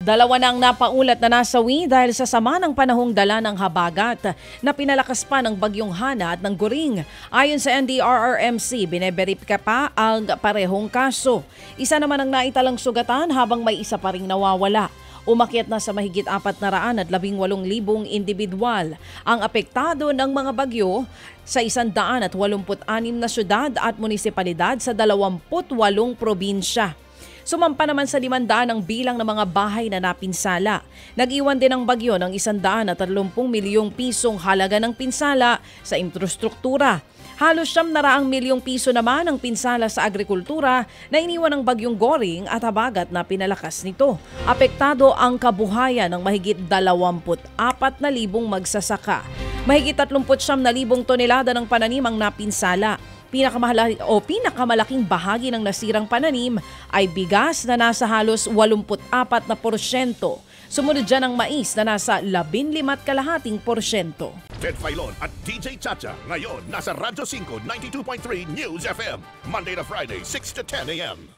Dalawa na ang napaulat na nasawi dahil sa sama ng panahong dala ng habagat na pinalakas pa ng bagyong Hana at ng Goring. Ayon sa NDRRMC, bineberipika pa ang parehong kaso. Isa naman ang naitalang sugatan habang may isa pa ring nawawala. Umakyat na sa mahigit 418,000 individual ang apektado ng mga bagyo sa 186 na syudad at munisipalidad sa 28 probinsya. Sumampa naman sa 500 ang bilang ng mga bahay na napinsala. Nag-iwan din ang bagyo ng 130 milyong pisong halaga ng pinsala sa infrastruktura. Halos 700 milyong piso naman ang pinsala sa agrikultura na iniwan ng bagyong Goring at habagat na pinalakas nito. Apektado ang kabuhayan ng mahigit 24,000 magsasaka. Mahigit 39,000 tonelada ng pananim ang napinsala. Pinakamalaking bahagi ng nasirang pananim ay bigas na nasa halos 84%. Sumunod dyan ang mais na nasa 15.5%. Ted Filon at DJ Chacha ngayon nasa Radyo 5 92.3 News FM Monday to Friday 6 to 10 a.m.